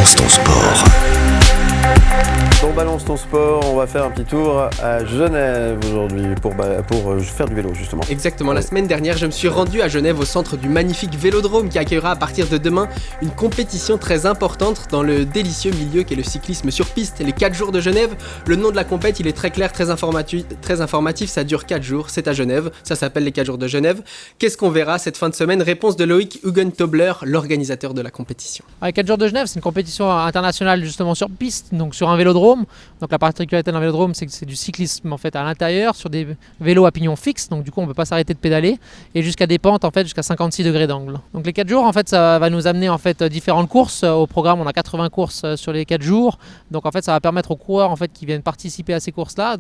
Balance ton sport. Dans Balance ton sport, on va faire un petit tour à Genève aujourd'hui pour faire du vélo justement. Exactement, la semaine dernière je me suis rendu à Genève au centre du magnifique Vélodrome qui accueillera à partir de demain une compétition très importante dans le délicieux milieu qu'est le cyclisme sur piste. Les 4 jours de Genève, le nom de la compète il est très clair, très informatif, ça dure 4 jours, c'est à Genève, ça s'appelle les 4 jours de Genève. Qu'est-ce qu'on verra cette fin de semaine? Réponse de Loïc Hugentobler, l'organisateur de la compétition. Les 4 jours de Genève, c'est une compétition internationale justement sur piste, donc sur un vélodrome. Donc la particularité d'un vélodrome, c'est que c'est du cyclisme en fait à l'intérieur sur des vélos à pignon fixe, donc du coup on ne peut pas s'arrêter de pédaler, et jusqu'à des pentes en fait jusqu'à 56 degrés d'angle. Donc les 4 jours en fait ça va nous amener en fait différentes courses. Au programme on a 80 courses sur les 4 jours, donc en fait ça va permettre aux coureurs en fait qui viennent participer à ces courses-là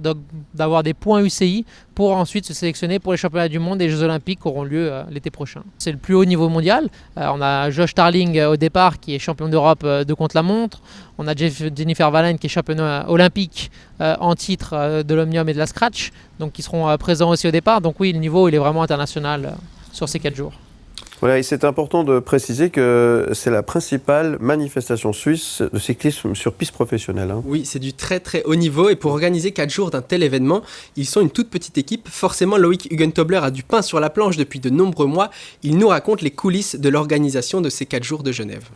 d'avoir des points UCI pour ensuite se sélectionner pour les championnats du monde et les Jeux Olympiques qui auront lieu l'été prochain. C'est le plus haut niveau mondial. On a Josh Tarling au départ qui est champion d'Europe de contre-la-montre. On a Jennifer Vallen qui est championne olympique en titre de l'Omnium et de la Scratch, donc qui seront présents aussi au départ. Donc oui, le niveau il est vraiment international sur ces 4 jours. Voilà, et c'est important de préciser que c'est la principale manifestation suisse de cyclisme sur piste professionnelle. Oui, c'est du très très haut niveau, et pour organiser 4 jours d'un tel événement, ils sont une toute petite équipe. Forcément, Loïc Hugentobler a du pain sur la planche depuis de nombreux mois. Il nous raconte les coulisses de l'organisation de ces 4 jours de Genève.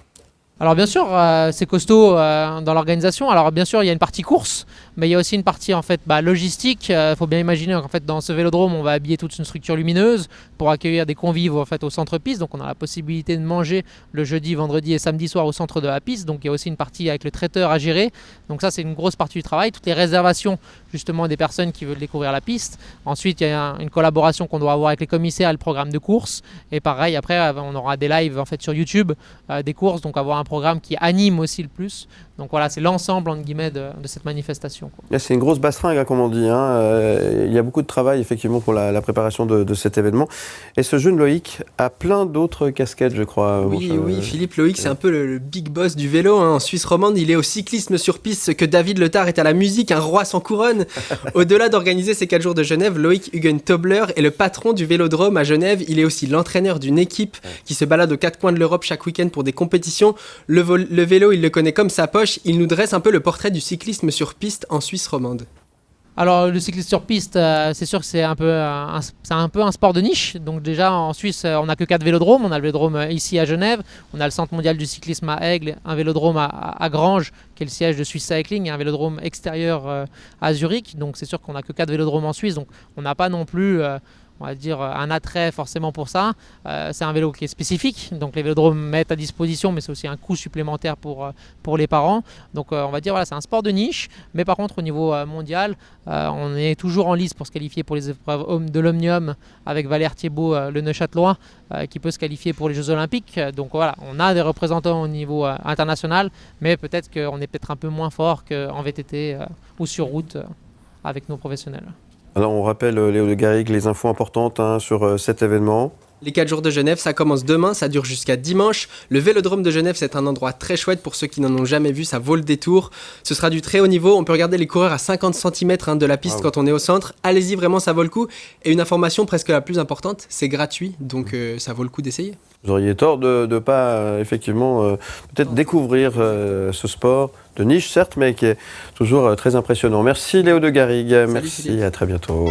Alors bien sûr, c'est costaud dans l'organisation. Alors bien sûr, il y a une partie course, mais il y a aussi une partie en fait logistique. Il faut bien imaginer qu'en fait dans ce vélodrome, on va habiller toute une structure lumineuse pour accueillir des convives en fait au centre piste. Donc on a la possibilité de manger le jeudi, vendredi et samedi soir au centre de la piste. Donc il y a aussi une partie avec le traiteur à gérer. Donc ça c'est une grosse partie du travail. Toutes les réservations justement des personnes qui veulent découvrir la piste. Ensuite il y a une collaboration qu'on doit avoir avec les commissaires et le programme de course. Et pareil après on aura des lives en fait sur YouTube des courses. Donc avoir un programme qui anime aussi le plus. Donc voilà, c'est l'ensemble entre guillemets de cette manifestation, quoi. C'est une grosse bastringue, comme on dit. Il y a beaucoup de travail effectivement pour la préparation de cet événement. Et ce jeune Loïc a plein d'autres casquettes, je crois. Oui, Philippe Loïc, c'est un peu le big boss du vélo. En Suisse romande, il est au cyclisme sur piste ce que David Letard est à la musique, un roi sans couronne. Au-delà d'organiser ces 4 jours de Genève, Loïc Hugentobler est le patron du Vélodrome à Genève. Il est aussi l'entraîneur d'une équipe qui se balade aux 4 coins de l'Europe chaque week-end pour des compétitions. Le vélo, il le connaît comme sa poche. Il nous dresse un peu le portrait du cyclisme sur piste en Suisse romande. Alors le cyclisme sur piste, c'est sûr que c'est un peu un sport de niche. Donc déjà en Suisse, on n'a que 4 vélodromes. On a le vélodrome ici à Genève, on a le centre mondial du cyclisme à Aigle, un vélodrome à Granges, qui est le siège de Swiss Cycling, et un vélodrome extérieur à Zurich. Donc c'est sûr qu'on n'a que 4 vélodromes en Suisse, donc on n'a pas non plus on va dire un attrait forcément pour ça. C'est un vélo qui est spécifique, donc les vélodromes mettent à disposition, mais c'est aussi un coût supplémentaire pour les parents. Donc on va dire voilà, c'est un sport de niche, mais par contre au niveau mondial, on est toujours en lice pour se qualifier pour les épreuves de l'Omnium avec Valère Thiébaut, le Neuchâtelois, qui peut se qualifier pour les Jeux Olympiques. Donc voilà, on a des représentants au niveau international, mais peut-être qu'on est peut-être un peu moins fort qu'en VTT ou sur route avec nos professionnels. Alors on rappelle, Léo de Garrigue, les infos importantes sur cet événement. Les 4 jours de Genève, ça commence demain, ça dure jusqu'à dimanche. Le Vélodrome de Genève, c'est un endroit très chouette pour ceux qui n'en ont jamais vu, ça vaut le détour. Ce sera du très haut niveau, on peut regarder les coureurs à 50 cm de la piste quand on est au centre. Allez-y, vraiment, ça vaut le coup. Et une information presque la plus importante, c'est gratuit, donc ça vaut le coup d'essayer. Vous auriez tort de ne pas, effectivement, peut-être découvrir ce sport de niche, certes, mais qui est toujours très impressionnant. Merci Léo de Garrigue, merci, Philippe. à très bientôt.